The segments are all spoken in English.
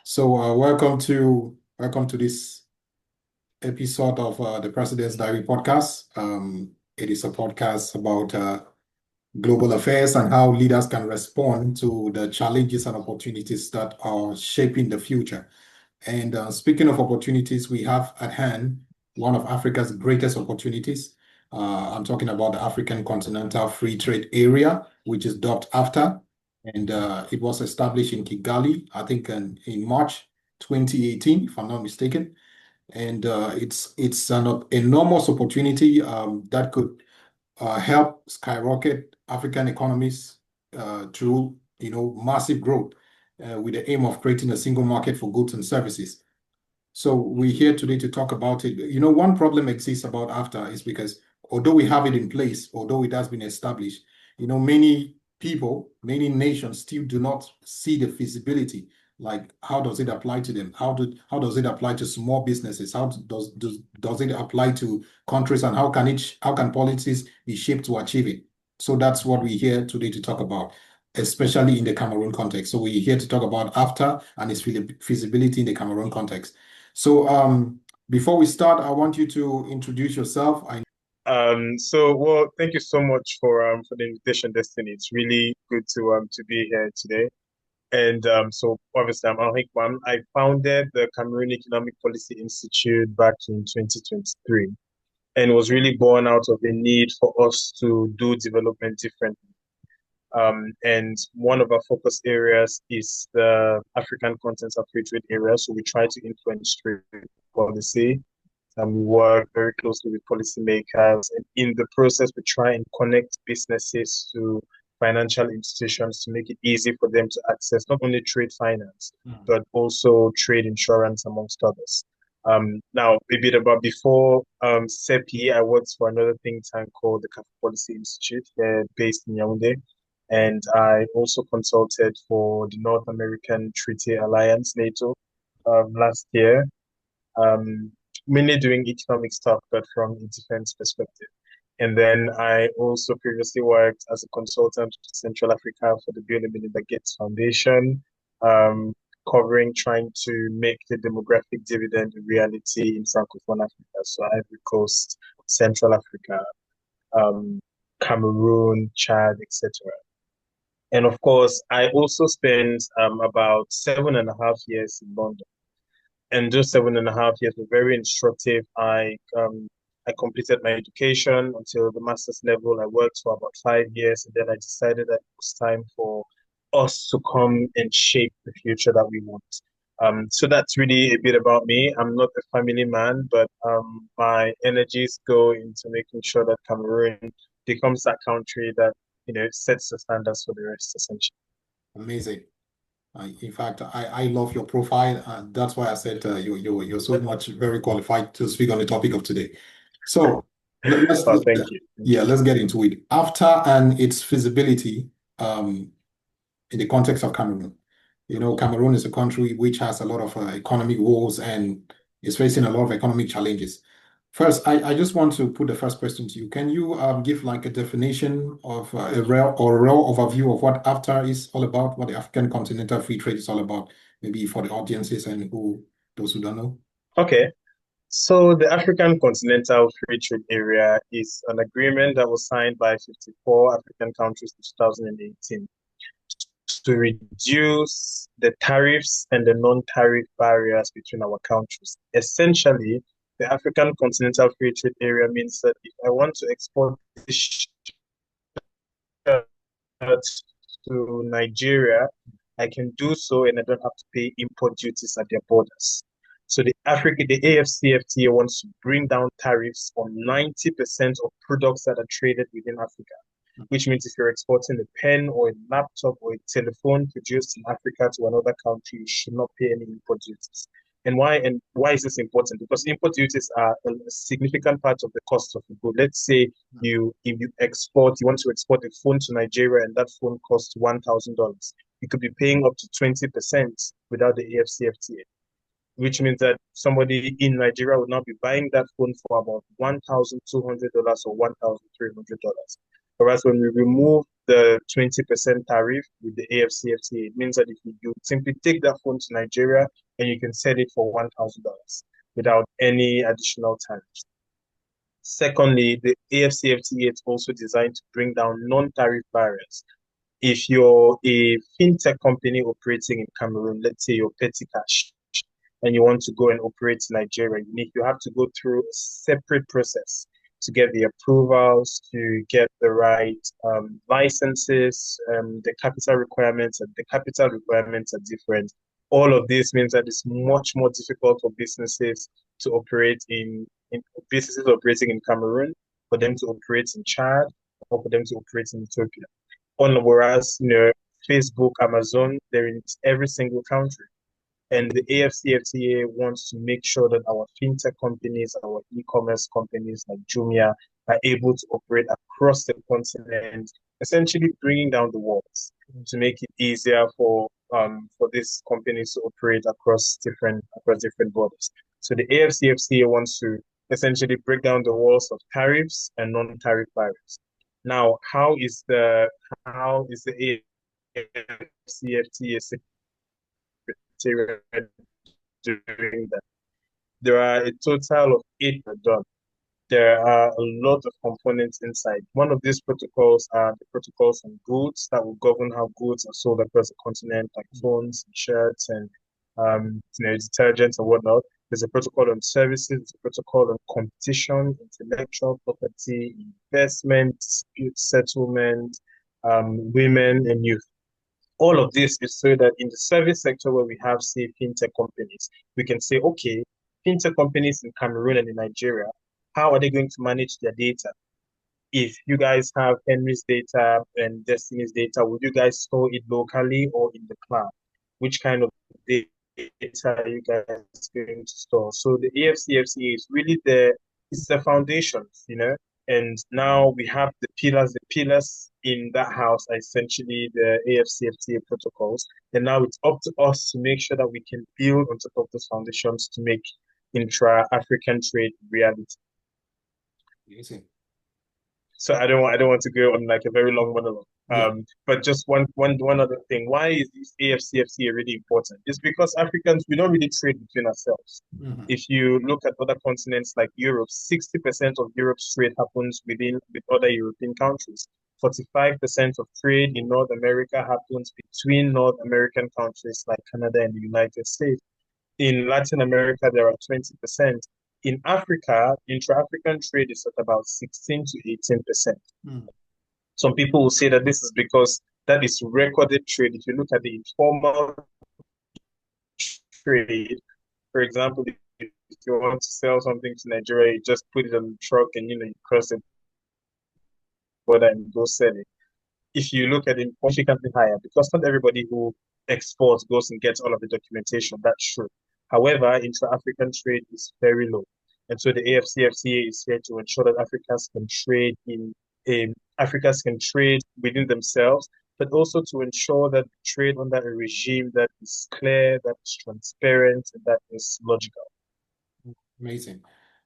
So, welcome to this episode of the President's Diary podcast. It is a podcast about global affairs and how leaders can respond to the challenges and opportunities that are shaping the future. And speaking of opportunities, we have at hand one of Africa's greatest opportunities. I'm talking about the African Continental Free Trade Area, which is dubbed AFTA. And it was established in Kigali, I think in March 2018, if I'm not mistaken. And it's an enormous opportunity that could help skyrocket African economies through massive growth with the aim of creating a single market for goods and services. So we're here today to talk about it. One problem exists about AFTA is because although we have it in place, although it has been established, many people, many nations still do not see the feasibility. Like, how does it apply to them? How does it apply to small businesses? How does it apply to countries, and how can policies be shaped to achieve it? So that's what we're here today to talk about, especially in the Cameroon context. So we're here to talk about AFTA and its feasibility in the Cameroon context. So before we start, I want you to introduce yourself. Well, thank you so much for the invitation, Destiny. It's really good to be here today. And so obviously I'm Al Hikmam. I founded the Cameroon Economic Policy Institute back in 2023, and was really born out of the need for us to do development differently. And one of our focus areas is the African Continental Free Trade Area. So we try to influence trade policy, and we work very closely with policymakers. And in the process, we try and connect businesses to financial institutions to make it easy for them to access not only trade finance, but also trade insurance, amongst others. Now, a bit about before CEPI, I worked for another think tank called the Cafe Policy Institute, based in Yaoundé. And I also consulted for the North American Treaty Alliance, NATO, last year. Um, Mainly doing economic stuff, but from a defense perspective. And then I also previously worked as a consultant to Central Africa for the Bill and Melinda Gates Foundation, um, covering trying to make the demographic dividend a reality in Francophone Africa. So Ivory Coast, Central Africa, um, Cameroon, Chad, etc. And of course, I also spent about 7.5 years in London, and those 7.5 years were very instructive. I completed my education until the master's level. I worked for about 5 years, and then I decided that it was time for us to come and shape the future that we want. So that's really a bit about me. I'm not a family man, but my energies go into making sure that Cameroon becomes that country that sets the standards for the rest, essentially. Amazing. In fact, I love your profile, and that's why I said you're so much very qualified to speak on the topic of today. So let's Oh, thank you. Thank yeah, you. let's get into it. AFTA and its feasibility in the context of Cameroon. Cameroon is a country which has a lot of economic woes and is facing a lot of economic challenges. First, I just want to put the first question to you. Can you give like a definition of a real overview of what AFTA is all about, what the African Continental Free Trade is all about, maybe for the audiences and those who don't know? Okay. So the African Continental Free Trade Area is an agreement that was signed by 54 African countries in 2018 to reduce the tariffs and the non-tariff barriers between our countries. Essentially, the African Continental Free Trade Area means that if I want to export this shirt to Nigeria, I can do so and I don't have to pay import duties at their borders. So the AFCFTA wants to bring down tariffs on 90% of products that are traded within Africa, which means if you're exporting a pen or a laptop or a telephone produced in Africa to another country, you should not pay any import duties. And why is this important? Because import duties are a significant part of the cost of the good. Let's say you want to export a phone to Nigeria and that phone costs $1,000. You could be paying up to 20% without the AFCFTA, which means that somebody in Nigeria would now be buying that phone for about $1,200 or $1,300. Whereas when we remove the 20% tariff with the AFCFTA. It means that if you simply take that phone to Nigeria and you can sell it for $1,000 without any additional tariffs. Secondly, the AFCFTA is also designed to bring down non-tariff barriers. If you're a fintech company operating in Cameroon, let's say you're Petty Cash, and you want to go and operate in Nigeria, you have to go through a separate process to get the approvals, to get the right licenses, the capital requirements, and the capital requirements are different. All of this means that it's much more difficult for businesses to operate in businesses operating in Cameroon, for them to operate in Chad, or for them to operate in Ethiopia. Whereas, Facebook, Amazon, they're in every single country. And the AFCFTA wants to make sure that our fintech companies, our e-commerce companies like Jumia are able to operate across the continent, essentially bringing down the walls to make it easier for these companies to operate across different borders. So the AFCFTA wants to essentially break down the walls of tariffs and non-tariff barriers. Now, how is the AFCFTA doing that? There are a total of 8 done. There are a lot of components inside. One of these protocols are the protocols on goods that will govern how goods are sold across the continent, like phones, shirts, and detergents and whatnot. There's a protocol on services, there's a protocol on competition, intellectual property, investment, dispute settlement, women and youth. All of this is so that in the service sector where we have, say, fintech companies, we can say, okay, fintech companies in Cameroon and in Nigeria, how are they going to manage their data? If you guys have Henry's data and Destiny's data, would you guys store it locally or in the cloud? Which kind of data are you guys going to store? So the AFCFTA is really it's the foundations, and now we have the pillars. The pillars in that house are essentially the AFCFTA protocols. And now it's up to us to make sure that we can build on top of those foundations to make intra-African trade reality. Amazing. So I don't want to go on like a very long monologue. But just one other thing. Why is this AFCFTA really important? It's because Africans, we don't really trade between ourselves. Mm-hmm. If you look at other continents like Europe, 60% of Europe's trade happens with other European countries. 45% of trade in North America happens between North American countries like Canada and the United States. In Latin America, there are 20%. In Africa, intra-African trade is at about 16 to 18%. Mm. Some people will say that this is because that is recorded trade. If you look at the informal trade, for example, if you want to sell something to Nigeria, you just put it on the truck and you cross the border and go sell it. If you look at it, significantly higher because not everybody who exports goes and gets all of the documentation. That's true. However, intra-African trade is very low. And so the AFCFTA is here to ensure that Africans can trade within themselves, but also to ensure that trade under a regime that is clear, that is transparent, and that is logical. Amazing.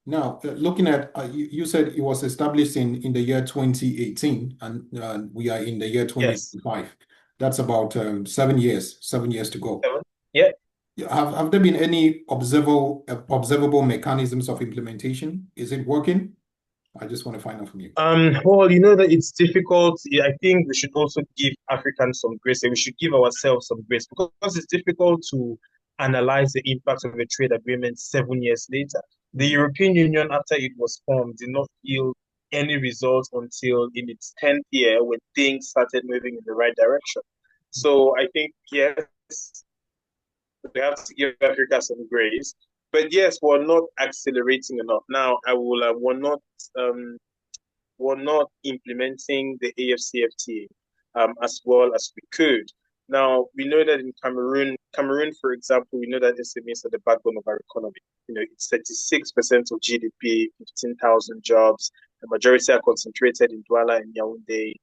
Now, looking at, you said it was established in the year 2018, and we are in the year 2025. Yes. That's about 7 years to go. 7? Yeah. Have there been any observable mechanisms of implementation? Is it working? I just want to find out from you. Well, that it's difficult. I think we should also give Africans some grace, and we should give ourselves some grace because it's difficult to analyze the impact of a trade agreement 7 years later. The European Union, after it was formed, did not yield any results until in its 10th year when things started moving in the right direction. So I think, yes, we have to give Africa some grace. But yes, we're not accelerating enough. Now, we're not implementing the AFCFTA as well as we could. Now, we know that in Cameroon, for example, we know that SMEs are the backbone of our economy. It's 36% of GDP, 15,000 jobs. The majority are concentrated in Douala and Yaoundé.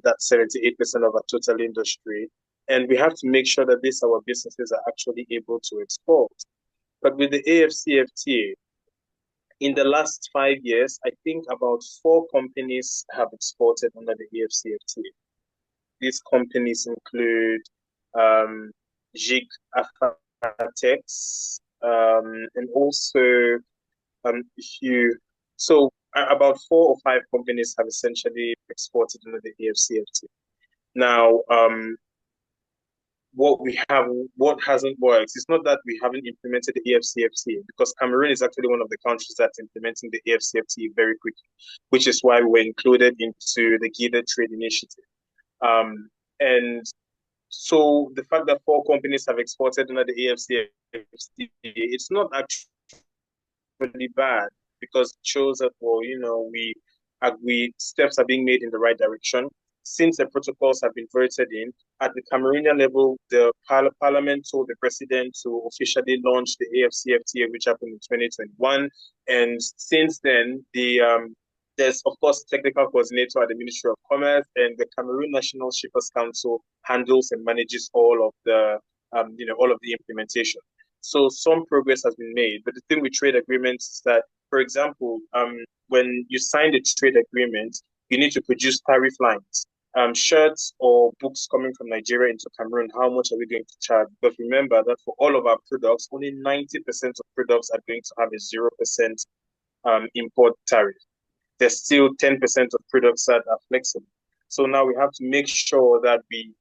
That's 78% of our total industry. And we have to make sure that our businesses are actually able to export. But with the AFCFTA, in the last 5 years, I think about 4 companies have exported under the AFCFTA. these companies include GIG Afatex, and also if you so about 4 or 5 companies have essentially exported under the AFCFTA. Now, what hasn't worked, it's not that we haven't implemented the AFCFTA, because Cameroon is actually one of the countries that's implementing the AFCFTA very quickly, which is why we're included into the Guided Trade Initiative. And so the fact that 4 companies have exported under the AFCFTA, it's not actually bad, because it shows that, well, steps are being made in the right direction. Since the protocols have been voted in, at the Cameroonian level, the parliament told the president to officially launch the AFCFTA, which happened in 2021. And since then, there's, of course, a technical coordinator at the Ministry of Commerce, and the Cameroon National Shippers Council handles and manages all of the implementation. So some progress has been made. But the thing with trade agreements is that, for example, when you sign the trade agreement, you need to produce tariff lines. Shirts or books coming from Nigeria into Cameroon, how much are we going to charge? Because remember that for all of our products, only 90% of products are going to have a 0% import tariff. There's still 10% of products that are flexible. So now we have to make sure that we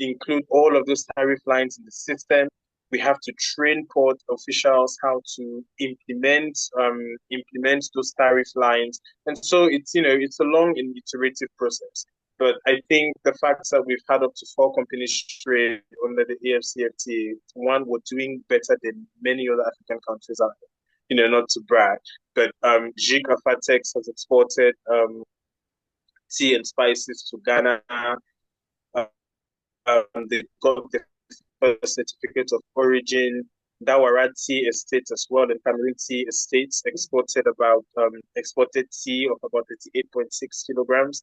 include all of those tariff lines in the system. We have to train port officials how to implement those tariff lines, and so it's a long and iterative process. But I think the fact that we've had up to 4 companies trade under the AFCFTA, one, we're doing better than many other African countries out there. Not to brag, but GIG Afatex has exported tea and spices to Ghana. They got the first certificate of origin. Dawara Tea Estate as well, and Cameroon Tea Estates exported tea of about 38.6 kilograms.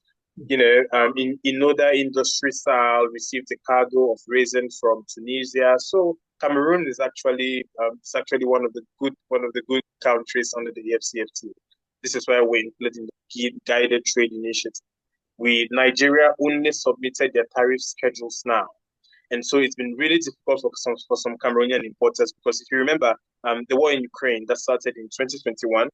Inoda Industry Style received a cargo of raisin from Tunisia. So Cameroon is actually one of the good countries under the AFCFTA. This is why we're including the Guided Trade Initiative. Nigeria only submitted their tariff schedules now. And so it's been really difficult for some Cameroonian importers, because if you remember, the war in Ukraine that started in 2021,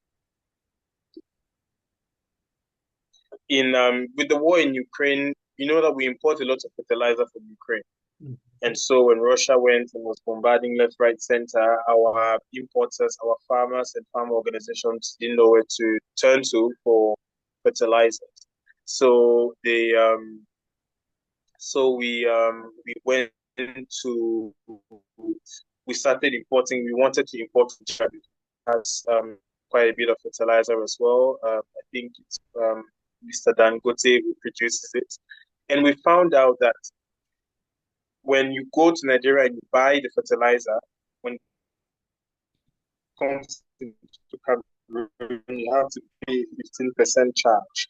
with the war in Ukraine, you know that we import a lot of fertilizer from Ukraine. Mm-hmm. And so when Russia went and was bombarding left, right, center, our importers, our farmers and farm organizations didn't know where to turn to for fertilizers. So we started importing. We wanted to import from Chad. It has quite a bit of fertilizer as well. I think it's Mr. Dangote who produces it. And we found out that when you go to Nigeria and you buy the fertilizer, when it comes to Cameroon, you have to pay 15% charge.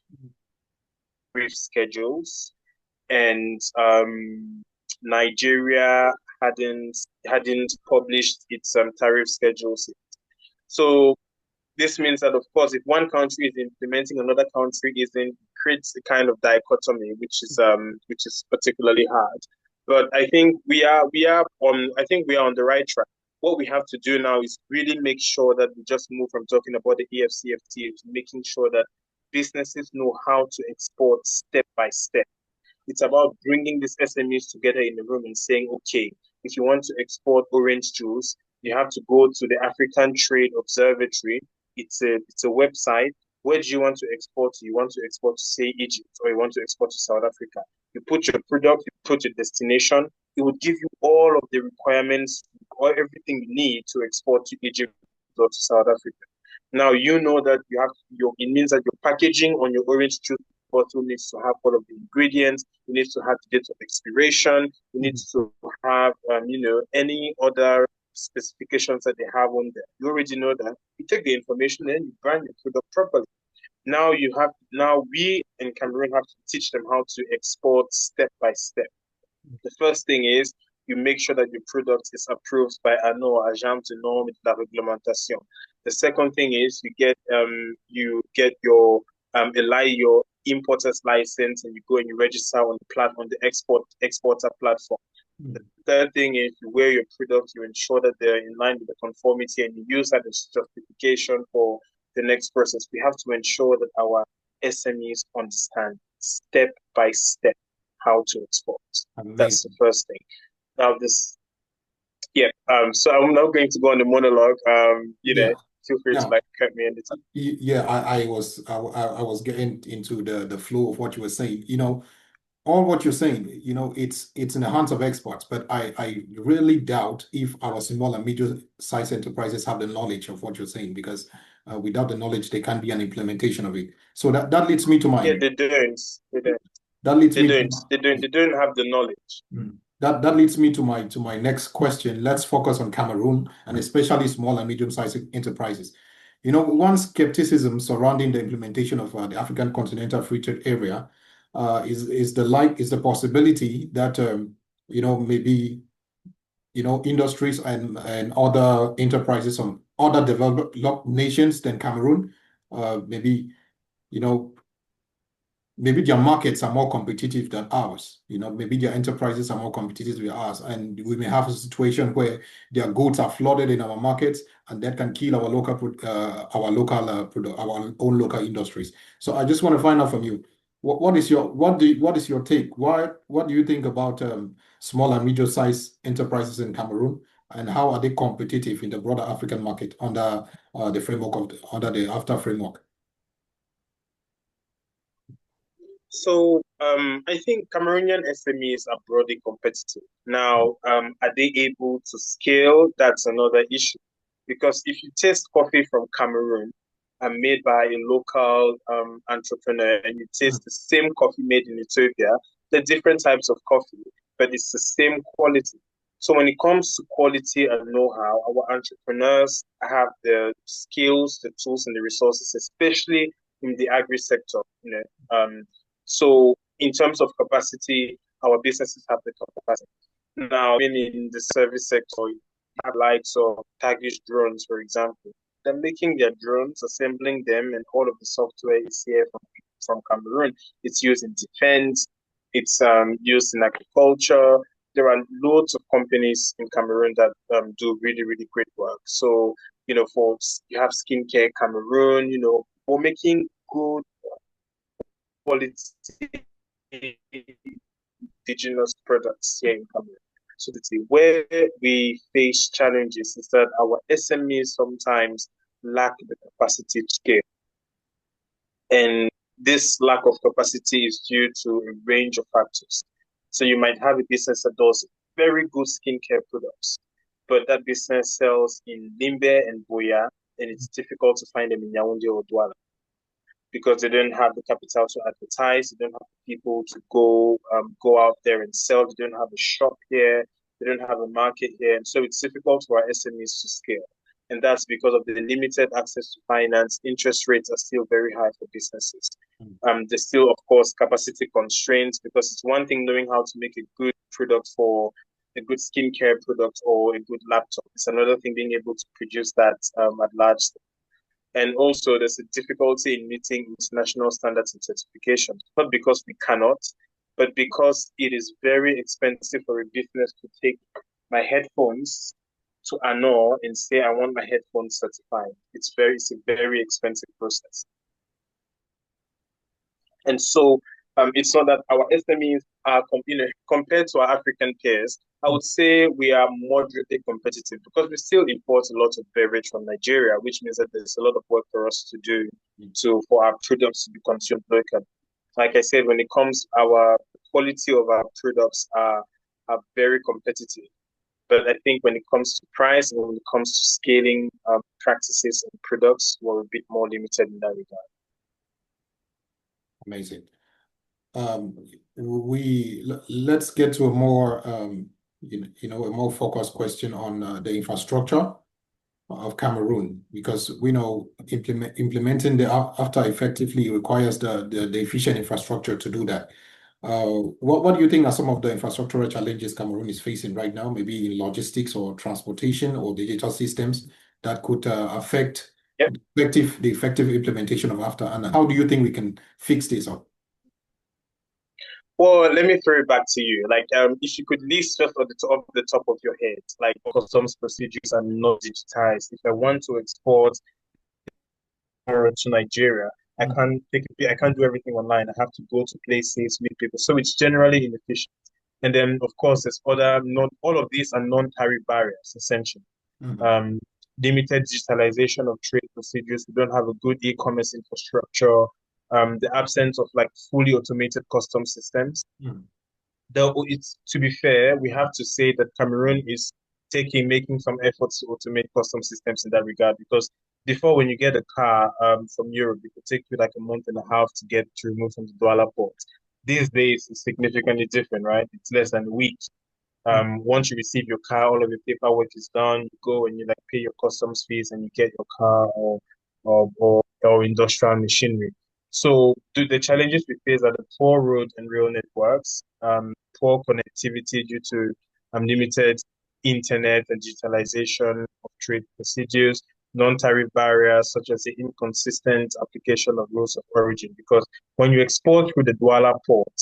Brief schedules, and Nigeria hadn't published its tariff schedules yet. So this means that, of course, if one country is implementing, another country isn't, creates a kind of dichotomy, which is particularly hard. But I think we are on the right track. What we have to do now is really make sure that we just move from talking about the AFCFTA to making sure that businesses know how to export step by step. It's about bringing these SMEs together in the room and saying, okay, if you want to export orange juice, you have to go to the African Trade Observatory. It's a website. Where do you want to export to? You want to export to, say, Egypt, or you want to export to South Africa. You put your product, you put your destination. It would give you all of the requirements or everything you need to export to Egypt or to South Africa. Now, you know that it means that your packaging on your orange juice bottle needs to have all of the ingredients. You need to have the date of expiration. You need to have, any other specifications that they have on there. You already know that. You take the information and you brand your product properly. Now we in Cameroon have to teach them how to export step by step. The first thing is you make sure that your product is approved by Agence de normes de la réglementation. The second thing is you get your importer's license and you go and you register on the exporter platform. The third thing is you wear your product, you ensure that they're in line with the conformity, and you use that as justification for the next process. We have to ensure that our SMEs understand step by step how to export. That's the first thing. Now so I'm not going to go on the monologue. Feel free to cut me anytime. I was getting into the flow of what you were saying. All what you're saying, it's in the hands of experts, but I really doubt if our small and medium-sized enterprises have the knowledge of what you're saying, because without the knowledge, there can't be an implementation of it. So that leads me to my... Yeah, they don't. That leads me... They don't have the knowledge. That leads me to my next question. Let's focus on Cameroon, and especially small and medium-sized enterprises. One skepticism surrounding the implementation of the African Continental Free Trade Area is the possibility that maybe industries and other enterprises from other developed nations than Cameroon, maybe their markets are more competitive than ours. Maybe their enterprises are more competitive than ours, and we may have a situation where their goods are flooded in our markets, and that can kill our own local industries. So I just want to find out from you, what is your take? What do you think about small and medium-sized enterprises in Cameroon, and how are they competitive in the broader African market under the AFTA framework? So I think Cameroonian SMEs are broadly competitive. Now, are they able to scale? That's another issue. Because if you taste coffee from Cameroon and made by a local entrepreneur, and you taste the same coffee made in Ethiopia, they're different types of coffee, but it's the same quality. So when it comes to quality and know-how, our entrepreneurs have the skills, the tools, and the resources, especially in the agri sector. So in terms of capacity, our businesses have the capacity. Now, in the service sector, you have likes of Turkish drones, for example. They're making their drones, assembling them, and all of the software is here from Cameroon. It's used in defense. It's used in agriculture. There are loads of companies in Cameroon that do really, really great work. So, you have Skincare Cameroon, we're making good quality indigenous products here in Cameroon. So where we face challenges is that our SMEs sometimes lack the capacity to scale. And this lack of capacity is due to a range of factors. So you might have a business that does very good skincare products, but that business sells in Limbe and Boya, and it's difficult to find them in Yaoundé or Douala, because they don't have the capital to advertise, they don't have people to go out there and sell, they don't have a shop here, they don't have a market here, and so it's difficult for our SMEs to scale. And that's because of the limited access to finance. Interest rates are still very high for businesses. There's still, of course, capacity constraints, because it's one thing knowing how to make a good product for a good skincare product or a good laptop. It's another thing being able to produce that at large scale. And also, there's a difficulty in meeting international standards and certifications, not because we cannot, but because it is very expensive for a business to take my headphones to ANOR and say, I want my headphones certified. It's a very expensive process. And so it's not that our SMEs are, compared to our African peers, I would say we are moderately competitive, because we still import a lot of beverage from Nigeria, which means that there's a lot of work for us to do for our products to be consumed locally. Like I said, when it comes, our quality of our products are very competitive. But I think when it comes to price and when it comes to scaling practices and products, we're a bit more limited in that regard. Amazing. Let's get to a more a more focused question on the infrastructure of Cameroon, because we know implementing the AFTA effectively requires the efficient infrastructure to do that. What do you think are some of the infrastructural challenges Cameroon is facing right now, maybe in logistics or transportation or digital systems, that could affect the effective implementation of AFTA? And how do you think we can fix this up? Well, let me throw it back to you. Like, if you could list just at the top of your head, like customs procedures are not digitized. If I want to export to Nigeria, Mm, I can't do everything online. I have to go to places, meet people. So it's generally inefficient. And then, of course, there's other non all of these are non-tariff barriers, essentially. mm, Um, Limited digitalization of trade procedures. We don't have a good e-commerce infrastructure. The absence of like fully automated custom systems. mm, Though it's to be fair, we have to say that Cameroon is making some efforts to automate custom systems in that regard because before when you get a car from Europe, it could take you like a month and a half to get to remove from the Douala port. These days it's significantly different, right? It's less than a week. mm. Once you receive your car, all of your paperwork is done. You go and you like pay your customs fees and you get your car or industrial machinery. So the challenges we face are the poor road and rail networks, poor connectivity due to limited internet and digitalization of trade procedures, non-tariff barriers such as the inconsistent application of rules of origin. Because when you export through the Douala port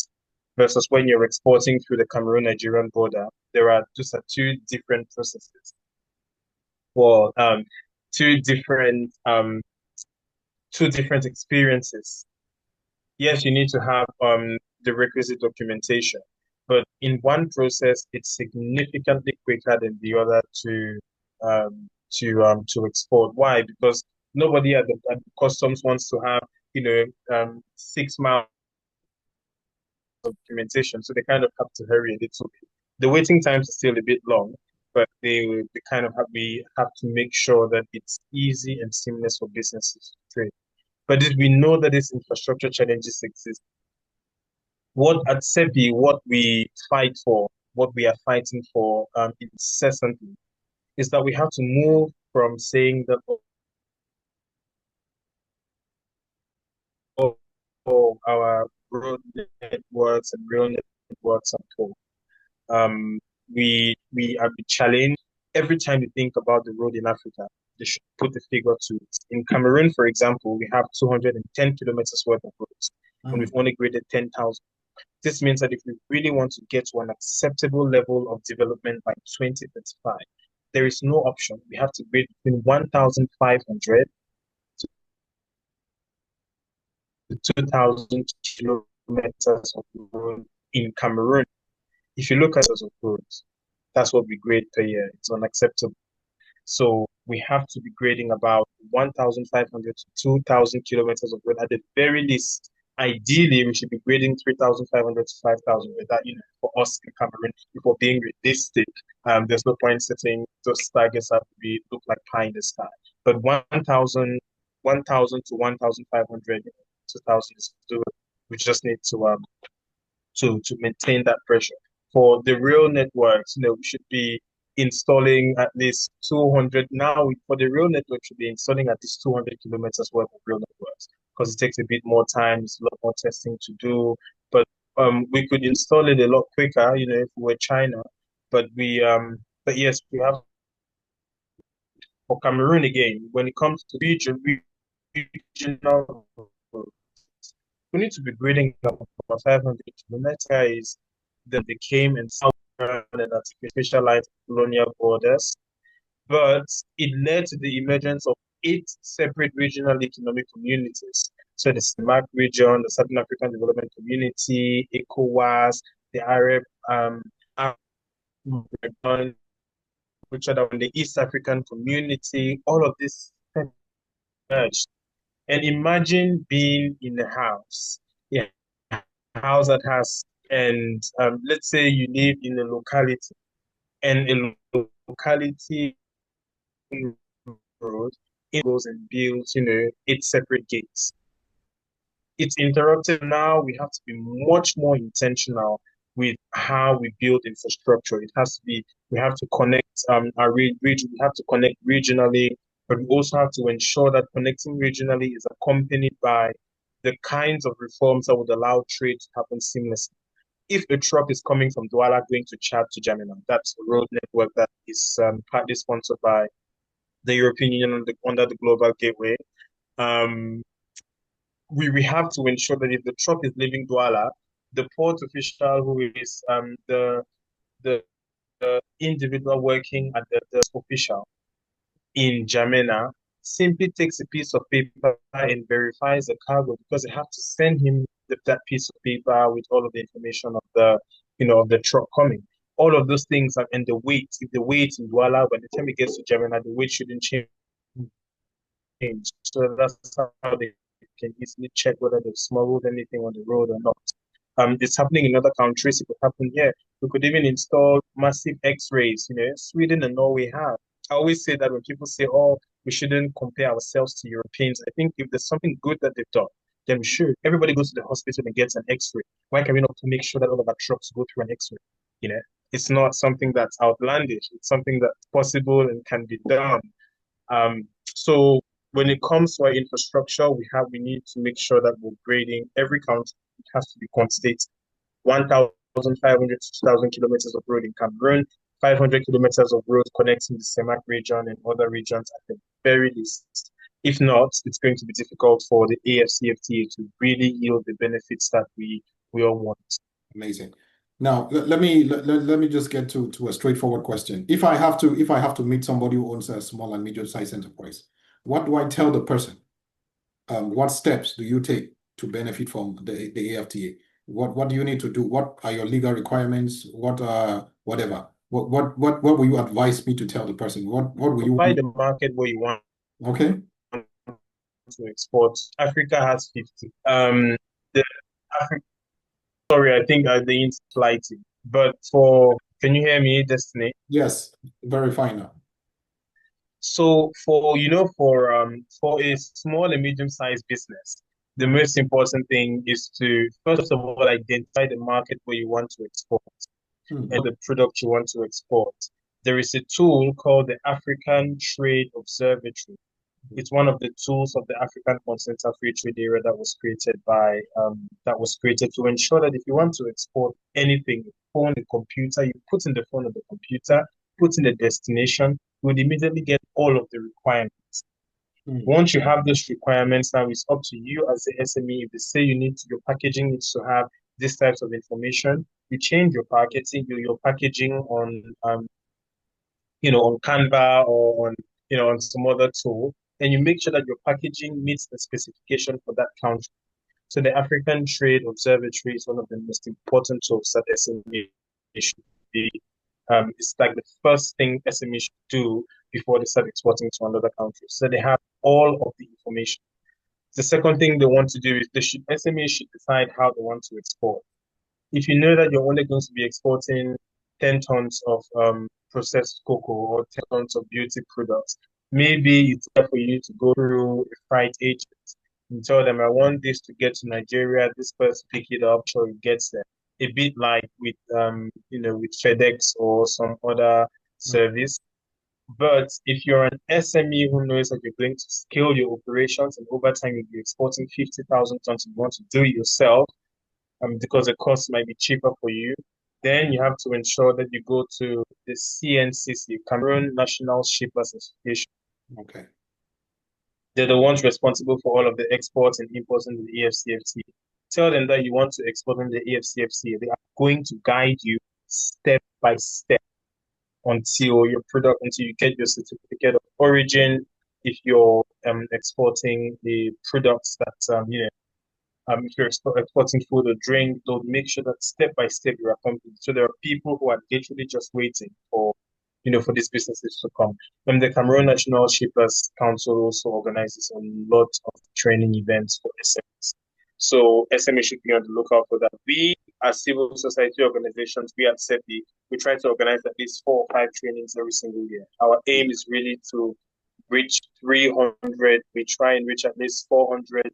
versus when you're exporting through the Cameroon-Nigerian border, there are just two different processes. Well, two different two different experiences. Yes, you need to have the requisite documentation, but in one process, it's significantly quicker than the other to export. Why? Because nobody at the customs wants to have 6 months documentation, so they kind of have to hurry a little bit. The waiting times are still a bit long, but they kind of have we have to make sure that it's easy and seamless for businesses to trade. But if we know that these infrastructure challenges exist, what at SEPI, what we fight for, what we are fighting for incessantly, is that we have to move from saying that our road networks and rail networks are poor. We are challenged every time we think about the road in Africa. They should put a figure to it. In Cameroon, for example, we have 210 kilometers worth of roads, and we've Mm. only graded 10,000. This means that if we really want to get to an acceptable level of development by 2035, there is no option. We have to grade between 1,500 to 2,000 kilometers of road in Cameroon. If you look at us of roads, that's what we grade per year. It's unacceptable. So we have to be grading about 1,500 to 2,000 kilometers of road at the very least. Ideally, we should be grading 3,500 to 5,000. But that, for us in Cameroon, if we're being realistic, there's no point setting those targets have to be look like pie in the sky. But 1,000 to 1,500, 2,000 is doable. We just need to maintain that pressure. For the rail networks, we should be installing at least 200. Now, for the rail network, should be installing at least 200 kilometers worth of rail networks because it takes a bit more time. It's a lot more testing to do. But we could install it a lot quicker, if we were China. But yes, we have for Cameroon again. When it comes to regional, we need to be grading about 500 kilometers. Then they came and south and artificialized colonial borders, but it led to the emergence of 8 separate regional economic communities. So the SMAC region, the Southern African Development Community, ECOWAS, the Arab region, which are the East African Community, all of this merged. And imagine being in a house, yeah, a house that has, and let's say you live in a locality, and a locality road, it goes and builds, 8 separate gates. It's interrupted now. We have to be much more intentional with how we build infrastructure. It has to be, we have to connect region, we have to connect regionally, but we also have to ensure that connecting regionally is accompanied by the kinds of reforms that would allow trade to happen seamlessly. If a truck is coming from Douala going to Chad to Jamina, that's a road network that is partly sponsored by the European Union under the Global Gateway. Um, we have to ensure that if the truck is leaving Douala, the port official who is the individual working at the official in Jamena simply takes a piece of paper and verifies the cargo because they have to send him that piece of paper with all of the information of of the truck coming. All of those things are, and the weight, if the weight in Douala, by the time it gets to Jamena, the weight shouldn't change. So that's how they can easily check whether they've smuggled anything on the road or not. It's happening in other countries. It could happen here. We could even install massive X-rays. Sweden and Norway have. I always say that when people say, "Oh, we shouldn't compare ourselves to Europeans," I think if there's something good that they've done, then we should. Everybody goes to the hospital and gets an X-ray. Why can we not make sure that all of our trucks go through an X-ray? You know, it's not something that's outlandish. It's something that's possible and can be done. So when it comes to our infrastructure, we need to make sure that we're grading every country. It has to be quantitative. 1,500 to 2,000 kilometers of road in Cameroon, 500 kilometers of road connecting the CEMAC region and other regions at the very least. If not, it's going to be difficult for the AFCFTA to really yield the benefits that we all want. Amazing. Now, let me just get to a straightforward question. If I have to meet somebody who owns a small and medium-sized enterprise, what do I tell the person? What steps do you take to benefit from the AFTA? What do you need to do? What are your legal requirements? Whatever. What will you advise me to tell the person? What will you Find the market where you want Okay. to export. Africa has 50. The Africa, sorry, I think the int's flighty. But can you hear me, Destiny? Yes, very fine now. So for a small and medium-sized business, the most important thing is to first of all identify the market where you want to export and the product you want to export. There is a tool called the African Trade Observatory. It's one of the tools of the African Continental Free Trade Area that was created to ensure that if you want to export anything, phone, the computer, you put in the phone of the computer, put in the destination, you would immediately get all of the requirements. Once you have those requirements, now it's up to you as the SME. If they say your packaging needs to have these types of information, you change your packaging on on Canva or on some other tool, and you make sure that your packaging meets the specification for that country. So the African Trade Observatory is one of the most important tools that SME should be. It's like the first thing SME should do before they start exporting to another country. So they have all of the information. The second thing they want to do is SME should decide how they want to export. If you know that you're only going to be exporting 10 tons of processed cocoa or 10 tons of beauty products, maybe it's time for you to go through a freight agent and tell them, I want this to get to Nigeria, this person pick it up, so it gets there. A bit like with with FedEx or some other service. But if you're an SME who knows that you're going to scale your operations and over time you'll be exporting 50,000 tons, you want to do it yourself, because the cost might be cheaper for you, then you have to ensure that you go to the CNCC, Cameroon National Shippers Association. Okay. They're the ones responsible for all of the exports and imports into the AFCFTA. Tell them that you want to export in the AFCFTA. They are going to guide you step by step until until you get your certificate of origin. If you're exporting the products that if you're exporting food or drink, they'll make sure that step by step you're accompanied. So there are people who are literally just waiting for these businesses to come. And the Cameroon National Shippers Council also organizes a lot of training events for SMEs. So SMEs should be on the lookout for that. We, as civil society organizations, we at CEPI, we try to organize at least 4 or 5 trainings every single year. Our aim is really to reach 300. We try and reach at least 400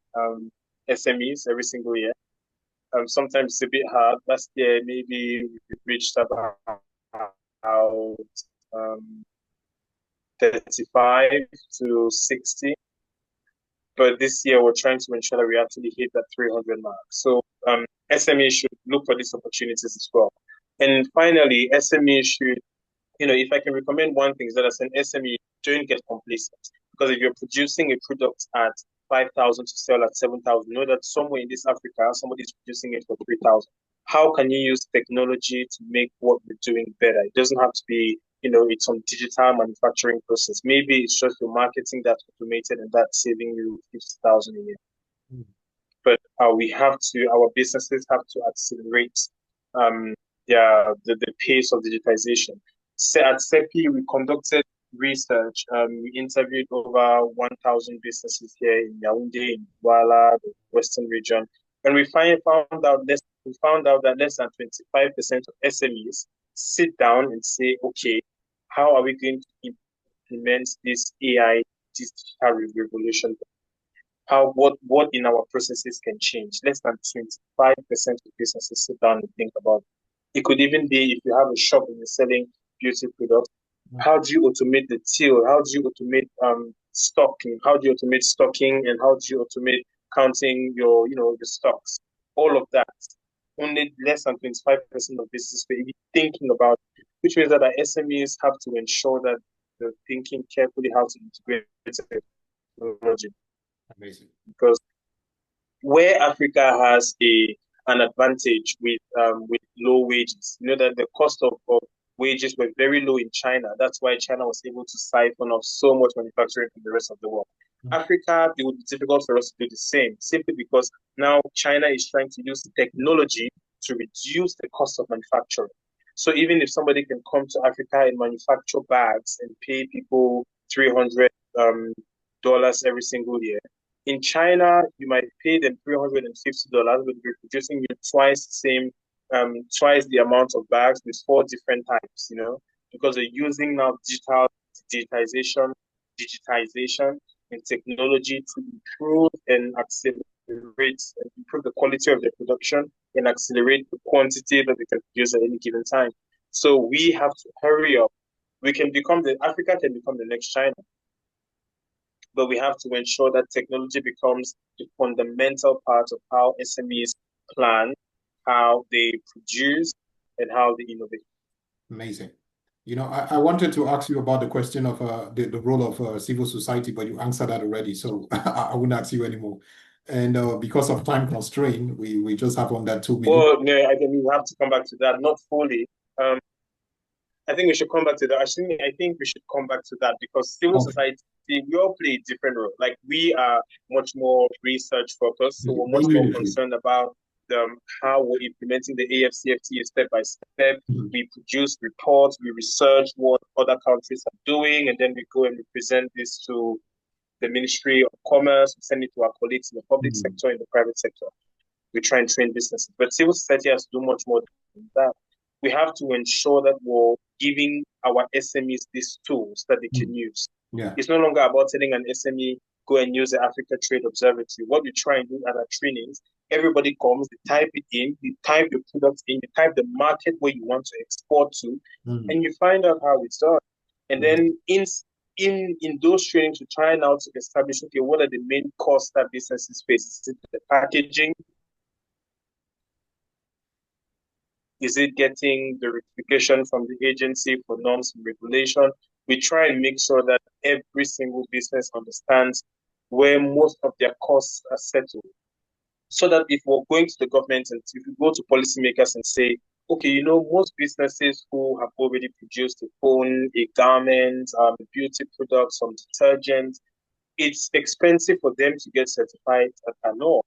SMEs every single year. Sometimes it's a bit hard. Last year, maybe we reached about 35 to 60. But this year, we're trying to ensure that we actually hit that 300 mark. So SMEs should look for these opportunities as well. And finally, SMEs should, if I can recommend one thing, is that as an SME, don't get complacent. Because if you're producing a product at 5,000 to sell at 7,000, know that somewhere in this Africa, somebody's producing it for 3,000. how can you use technology to make what we're doing better? It doesn't have to be, it's some digital manufacturing process. Maybe it's just your marketing that's automated and that's saving you 50,000 a year. Mm. But our businesses have to accelerate um, the pace of digitization. So at CEPI, we conducted research. We interviewed over 1,000 businesses here in Yaoundé, in Douala, the Western region, and we found out that less than 25% of SMEs sit down and say, okay, how are we going to implement this AI, this digital revolution? What in our processes can change. Less than 25% of businesses sit down and think about it. It could even be if you have a shop and you're selling beauty products, how do you automate the till? How do you automate stocking? How do you automate stocking and how do you automate counting your stocks? All of that. Only less than 25% of businesses will be thinking about it, which means that our SMEs have to ensure that they're thinking carefully how to integrate technology. Amazing. Because where Africa has an advantage with low wages, that the cost of wages were very low in China. That's why China was able to siphon off so much manufacturing from the rest of the world. Africa, it would be difficult for us to do the same, simply because now China is trying to use technology to reduce the cost of manufacturing. So even if somebody can come to Africa and manufacture bags and pay people $300 every single year, in China, you might pay them $350, but they're producing you twice the amount of bags with 4 different types, because they're using now digitization and technology to improve and accelerate and improve the quality of their production and accelerate the quantity that they can produce at any given time. So we have to hurry up. Africa can become the next China, but we have to ensure that technology becomes a fundamental part of how SMEs plan, how they produce, and how they innovate. Amazing. I wanted to ask you about the question of the role of civil society, but you answered that already, so I wouldn't ask you anymore. And because of time constraint, we just have on that 2 minutes. Well, no, I think we have to come back to that, not fully. I think we should come back to that. I think we should come back to that because civil society, we all play a different role. Like we are much more research focused, so we're much more concerned about how we're implementing the AFCFTA step by step. We produce reports, we research what other countries are doing, and then we go and we present this to the Ministry of Commerce, we send it to our colleagues in the public sector, in the private sector. We try and train businesses. But civil society has to do much more than that. We have to ensure that we're giving our SMEs these tools that they can use. Yeah. It's no longer about telling an SME, go and use the Africa Trade Observatory. What we try and do at our trainings, everybody comes, they type it in, you type the products in, you type the market where you want to export to, and you find out how it's done. And then in those trainings, we try now to establish, okay, what are the main costs that businesses face? Is it the packaging? Is it getting the verification from the agency for norms and regulation? We try and make sure that every single business understands where most of their costs are settled. So that if we're going to the government and if we go to policymakers and say, okay, most businesses who have already produced a phone, a garment, beauty products, some detergent, it's expensive for them to get certified at a law.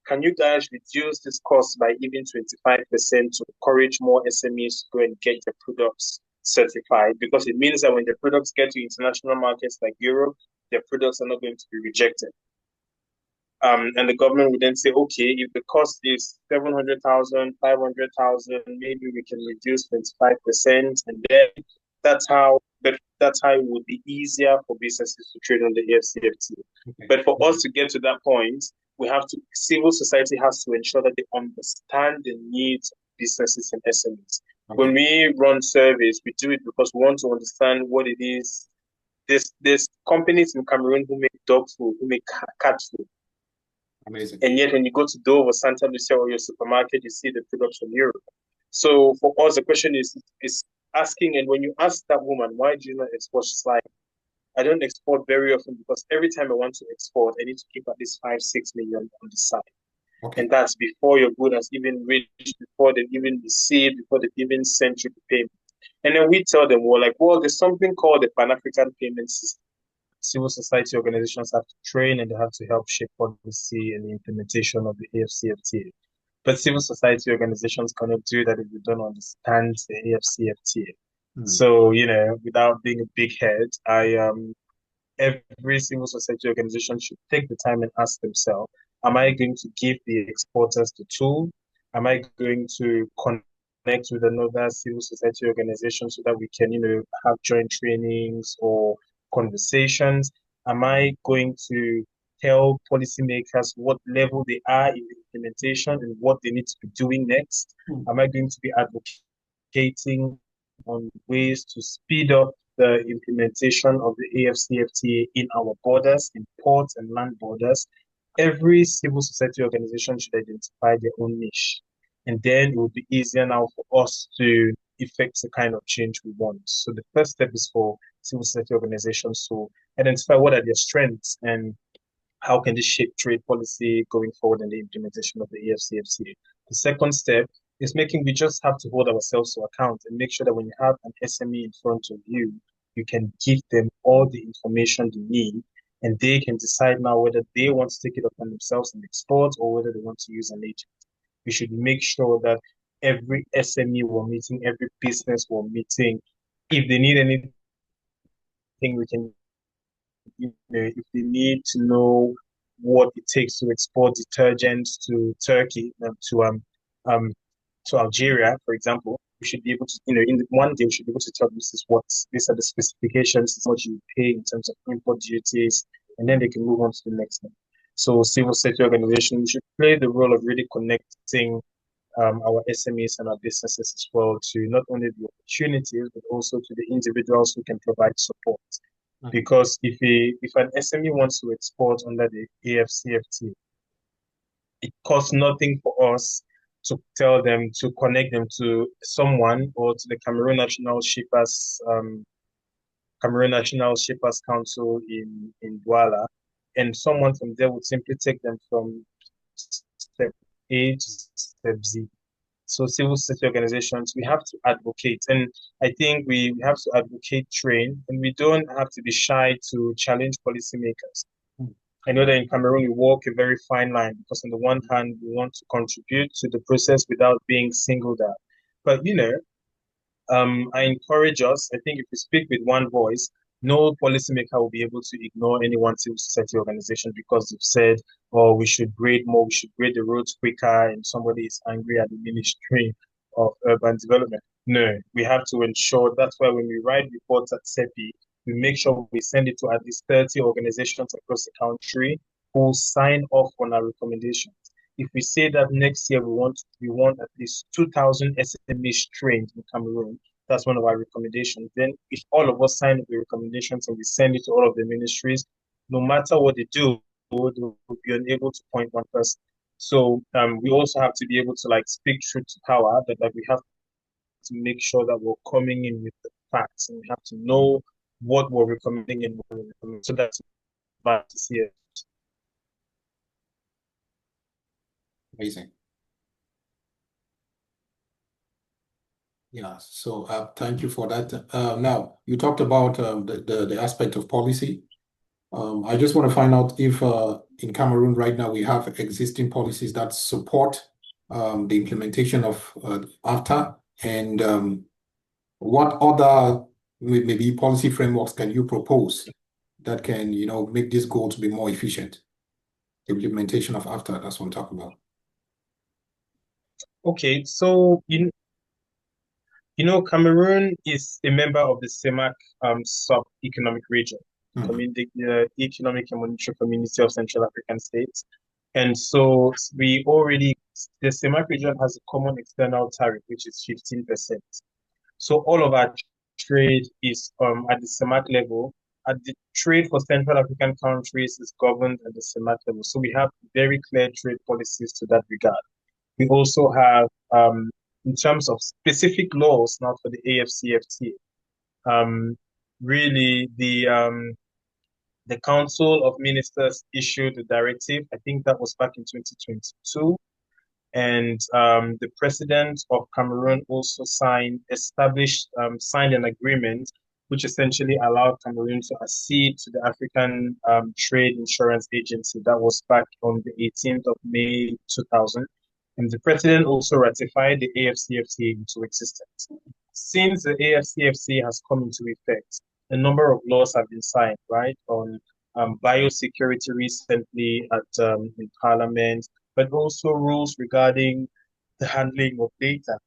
Can you guys reduce this cost by even 25% to encourage more SMEs to go and get their products certified? Because it means that when the products get to international markets like Europe, their products are not going to be rejected. And the government would then say, okay, if the cost is 700,000, 500,000, maybe we can reduce 25%, and then that's how it would be easier for businesses to trade on the AFCFTA. Okay. But for us to get to that point, civil society has to ensure that they understand the needs of businesses and SMEs. Okay. When we run surveys, we do it because we want to understand what it is. There's companies in Cameroon who make dog food, who make cat food. Amazing. And yet when you go to Dove or Santa Lucia or your supermarket, you see the products from Europe. So for us, the question is asking, and when you ask that woman, why do you not export? She's like, I don't export very often because every time I want to export, I need to keep at least 5-6 million on the side. Okay. And that's before your good has even reached, before they've even received, before they've even sent you the payment. And then we tell them, well, like, well, there's something called the Pan-African Payment System. Civil society organizations have to train and they have to help shape policy and the implementation of the AFCFTA. But civil society organizations cannot do that if they don't understand the AFCFTA. Mm. So, without being a big head, every civil society organization should take the time and ask themselves, am I going to give the exporters the tool? Am I going to connect with another civil society organization so that we can, have joint trainings or conversations? Am I going to tell policymakers what level they are in the implementation and what they need to be doing next? Mm. Am I going to be advocating on ways to speed up the implementation of the AFCFTA in our borders, in ports and land borders? Every civil society organization should identify their own niche. And then it will be easier now for us to effect the kind of change we want. So the first step is for civil society organizations to identify what are their strengths and how can this shape trade policy going forward in the implementation of the AFCFTA. The second step is we just have to hold ourselves to account and make sure that when you have an SME in front of you, you can give them all the information they need and they can decide now whether they want to take it upon themselves and export or whether they want to use an agent. We should make sure that every SME we're meeting, every business we're meeting, if they need anything, we can, if they need to know what it takes to export detergents to Turkey, um, to Algeria, for example, we should be able to, in one day, we should be able to tell them these are the specifications, this is what you pay in terms of import duties, and then they can move on to the next thing. So civil sector organizations should play the role of really connecting our SMEs and our businesses as well to not only the opportunities, but also to the individuals who can provide support. Mm. Because if an SME wants to export under the AFCFT, it costs nothing for us to tell them to connect them to someone or to the Cameroon National Shippers Council in Douala, and someone from there would simply take them from step A to step Z. So civil society organizations, we have to advocate. And I think we have to advocate, train, and we don't have to be shy to challenge policymakers. Mm. I know that in Cameroon, we walk a very fine line because on the one hand, we want to contribute to the process without being singled out. But, I encourage us. I think if we speak with one voice, no policymaker will be able to ignore any one civil society organization because they've said, "Oh, we should grade more, we should grade the roads quicker," and somebody is angry at the Ministry of Urban Development. No, we have to ensure. That's why when we write reports at CEPI, we make sure we send it to at least 30 organizations across the country who sign off on our recommendations. If we say that next year we want at least 2,000 SMEs trained in Cameroon, that's one of our recommendations. Then if all of us sign the recommendations and we send it to all of the ministries, no matter what they do, they will be unable to point one person. So we also have to be able to like speak truth to power, that like we have to make sure that we're coming in with the facts and we have to know what we're recommending and what we're recommending. So that's bad to see it. Amazing. Yeah, so thank you for that. Now, you talked about the aspect of policy. I just want to find out if in Cameroon right now we have existing policies that support the implementation of AFTA, and what other maybe policy frameworks can you propose that can, make this goal to be more efficient? The implementation of AFTA, that's what I'm talking about. Okay, so Cameroon is a member of the CEMAC sub-economic region, Mhm. the Economic and Monetary Community of Central African States. And so the CEMAC region has a common external tariff, which is 15%. So all of our trade is at the CEMAC level. At the trade for Central African countries is governed at the CEMAC level. So we have very clear trade policies to that regard. We also have, in terms of specific laws now for the AFCFTA, really The Council of Ministers issued a directive. I think that was back in 2022. And the president of Cameroon also signed an agreement which essentially allowed Cameroon to accede to the African Trade Insurance Agency. That was back on the 18th of May 2000. And the president also ratified the AFCFTA into existence. Since the AFCFTA has come into effect, a number of laws have been signed, right, on biosecurity recently in Parliament, but also rules regarding the handling of data.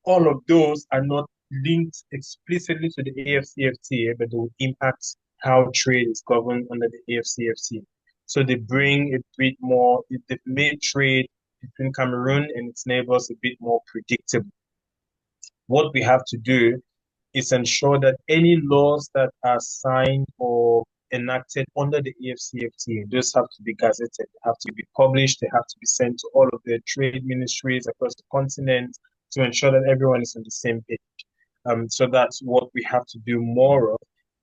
All of those are not linked explicitly to the AFCFTA, but they will impact how trade is governed under the AFCFTA. So they bring a bit more, they've made trade between Cameroon and its neighbors a bit more predictable. What we have to do is ensure that any laws that are signed or enacted under the AFCFTA, those have to be gazetted, they have to be published, they have to be sent to all of the trade ministries across the continent to ensure that everyone is on the same page. So that's what we have to do more of.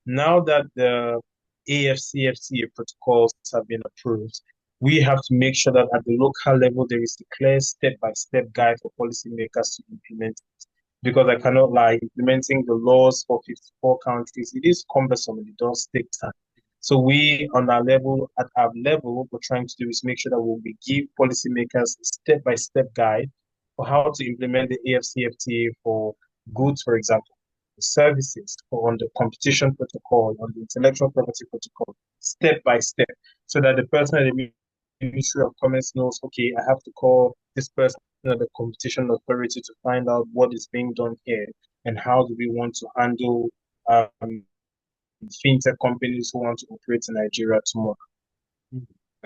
Now that the AFCFTA protocols have been approved, we have to make sure that at the local level there is a clear step-by-step guide for policymakers to implement it. Because I cannot lie, implementing the laws for 54 countries, it is cumbersome and it does take time. So we, on our level, at our level, what we're trying to do is make sure that we give policymakers a step-by-step guide for how to implement the AFCFTA for goods, for example, services, or on the competition protocol, on the intellectual property protocol, step by step, so that the person at the Ministry of Commerce knows, okay, I have to call this person at the competition authority to find out what is being done here and how do we want to handle fintech companies who want to operate in Nigeria tomorrow.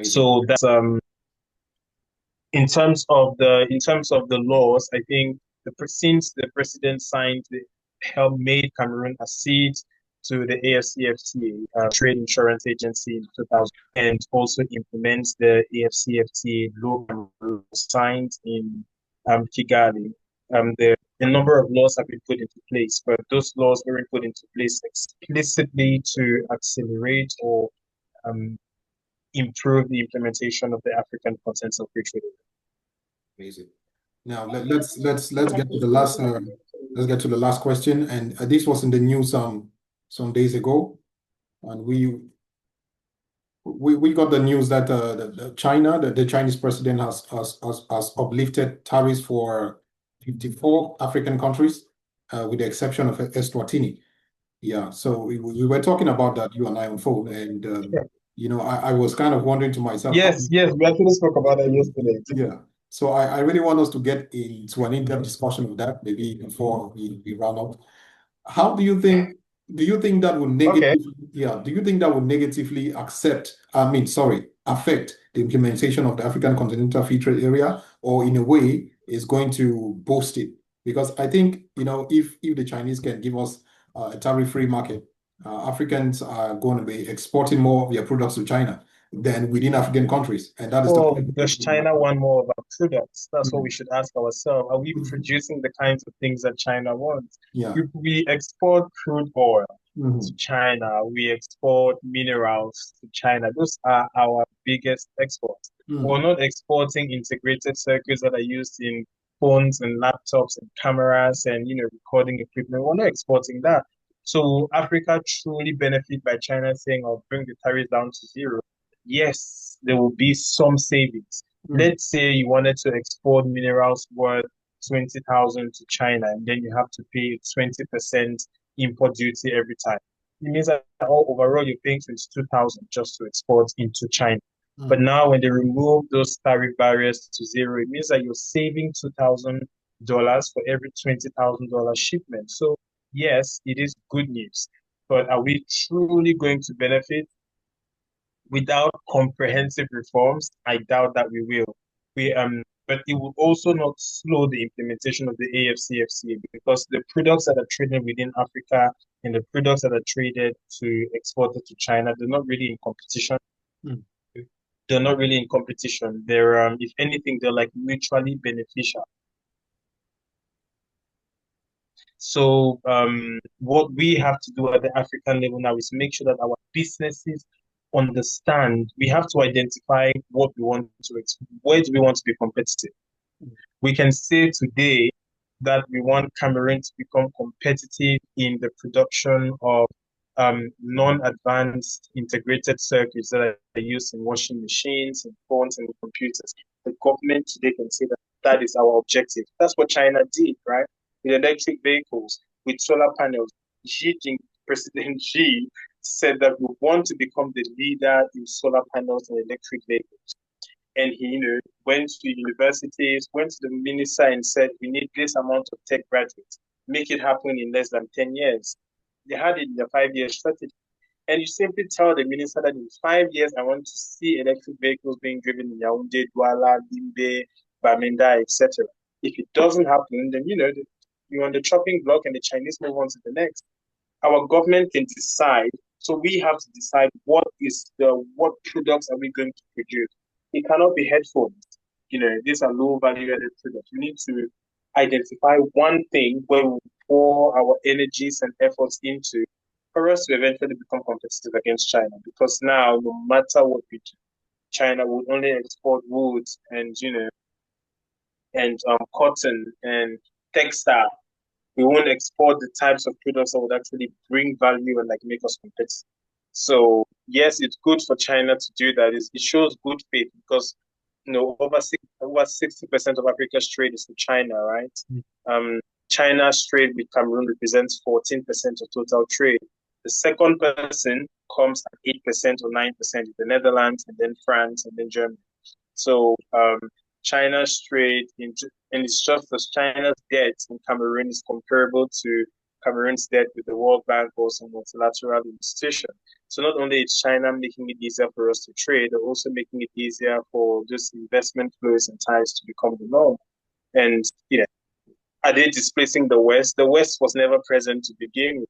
So that's in terms of the laws, I think since the president signed made Cameroon accede to the AFCFTA Trade Insurance Agency in 2000 and also implements the AFCFTA law signed in Kigali. A number of laws have been put into place, but those laws weren't put into place explicitly to accelerate or improve the implementation of the African Continental Free Trade Agreement. Amazing. Now let's get to the last question, and this was in the news some days ago, and we got the news that the Chinese president has uplifted tariffs for 54 African countries, with the exception of Eswatini. Yeah, so we were talking about that, you and I, on phone, and I was kind of wondering to myself. Yes, we actually spoke about that yesterday. Yeah. So I really want us to get into an in-depth discussion of that, maybe before we run out. How do you think that would negatively affect the implementation of the African Continental Free Trade Area, or in a way is going to boost it? Because I think, if the Chinese can give us a tariff-free market, Africans are going to be exporting more of their products to China than within African countries. And that is does China want more of our products? That's what we should ask ourselves. Are we producing the kinds of things that China wants? Yeah. We export crude oil to China. We export minerals to China. Those are our biggest exports. We're not exporting integrated circuits that are used in phones and laptops and cameras and recording equipment. We're not exporting that. So Africa truly benefit by China saying, "I'll bring the tariffs down to zero." Yes, there will be some savings. Let's say you wanted to export minerals worth 20,000 to China, and then you have to pay 20% import duty every time. It means that overall you're paying 22,000 just to export into China. But now when they remove those tariff barriers to zero, it means that you're saving $2,000 for every $20,000 shipment. So yes, it is good news. But are we truly going to benefit? Without comprehensive reforms, I doubt that we will. But it will also not slow the implementation of the AFCFTA, because the products that are traded within Africa and the products that are traded to exported to China, they're not really in competition. They're not really in competition. They're, if anything, they're like mutually beneficial. So what we have to do at the African level now is make sure that our businesses understand, we have to identify what we want to, where do we want to be competitive? We can say today that we want Cameroon to become competitive in the production of non-advanced integrated circuits that are used in washing machines, in phones, and in computers. The government today can say that that is our objective. That's what China did, right? With electric vehicles, with solar panels. President Xi said that we want to become the leader in solar panels and electric vehicles. And he, went to universities, went to the minister and said, we need this amount of tech graduates. Make it happen in less than 10 years. They had it in the 5-year strategy. And you simply tell the minister that in 5 years, I want to see electric vehicles being driven in Yaoundé, Douala, Limbe, Bamenda, etc. If it doesn't happen, then, you're on the chopping block and the Chinese move on to the next. Our government can decide. So we have to decide what products are we going to produce. It cannot be headphones. These are low value added products. We need to identify one thing where we pour our energies and efforts into for us to eventually become competitive against China. Because now, no matter what we do, China would only export wood and cotton and textile. We won't export the types of products that would actually bring value and make us competitive. So yes, it's good for China to do that. It shows good faith because over 60% of Africa's trade is with China, right? China's trade with Cameroon represents 14% of total trade. The second person comes at 8% or 9%, the Netherlands, and then France, and then Germany. So China's trade and it's just as China's debt in Cameroon is comparable to Cameroon's debt with the World Bank or some multilateral institution. So not only is China making it easier for us to trade, they're also making it easier for just investment flows and ties to become the norm. And are they displacing the West? The West was never present to begin with.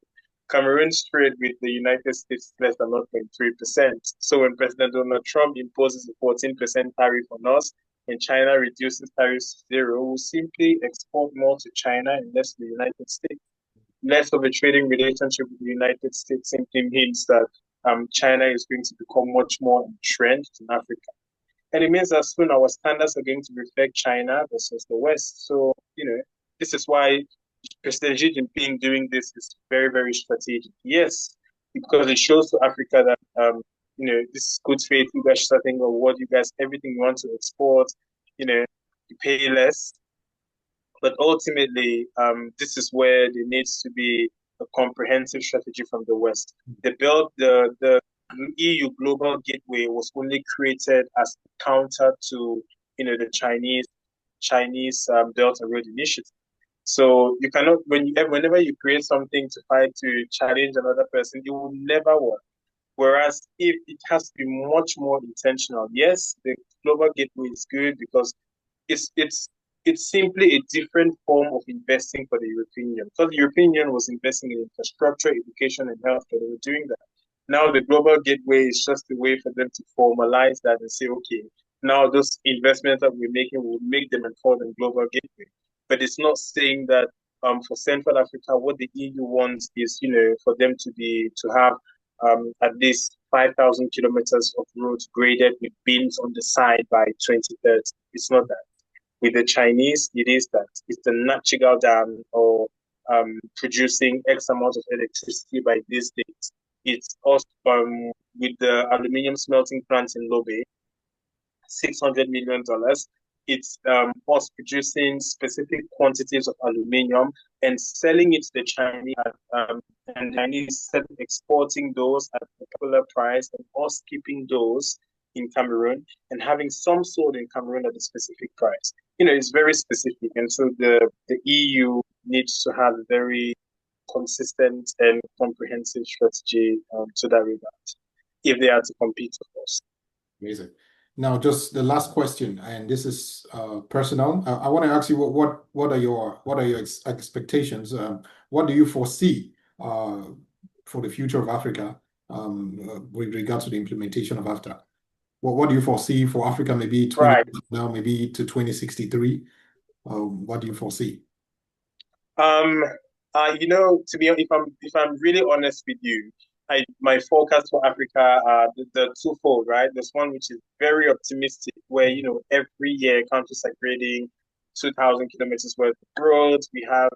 Cameroon's trade with the United States is less than 0.3%. So when President Donald Trump imposes a 14% tariff on us and China reduces tariffs to zero, we'll simply export more to China and less to the United States. Less of a trading relationship with the United States simply means that China is going to become much more entrenched in Africa. And it means that soon our standards are going to reflect China versus the West. So, this is why President Xi Jinping doing this is very, very strategic. Yes, because it shows to Africa that, this is good faith. You guys are thinking of what everything you want to export, you pay less. But ultimately, this is where there needs to be a comprehensive strategy from the West. The EU Global Gateway was only created as a counter to the Chinese Belt and Road Initiative. So you cannot whenever you create something to fight to challenge another person, it will never work. Whereas if it has to be much more intentional, yes, the Global Gateway is good because it's simply a different form of investing for the European Union. Because the European Union was investing in infrastructure, education, and healthcare. They were doing that. Now the Global Gateway is just a way for them to formalize that and say, okay, now those investments that we're making will make them and call them Global Gateway. But it's not saying that for Central Africa, what the EU wants is, for them to have at least 5,000 kilometers of roads graded with bins on the side by 2030. It's not that. With the Chinese, it is that. It's the Nachigal Dam or producing X amount of electricity by this date. It's also with the aluminium smelting plant in Lobe, $600 million. It's us producing specific quantities of aluminium and selling it to the Chinese, and the Chinese exporting those at a particular price, and us keeping those in Cameroon and having some sold in Cameroon at a specific price. It's very specific, and so the EU needs to have a very consistent and comprehensive strategy to that regard if they are to compete, of course. Amazing. Now, just the last question, and this is personal. I want to ask you what are your expectations? What do you foresee for the future of Africa with regards to the implementation of AFTA? What do you foresee for Africa? Maybe 20 now, maybe to 2063. What do you foresee? To be if I'm really honest with you, my forecast for Africa are the twofold, right? There's one which is very optimistic, where every year countries are grading 2,000 kilometers worth of roads. We have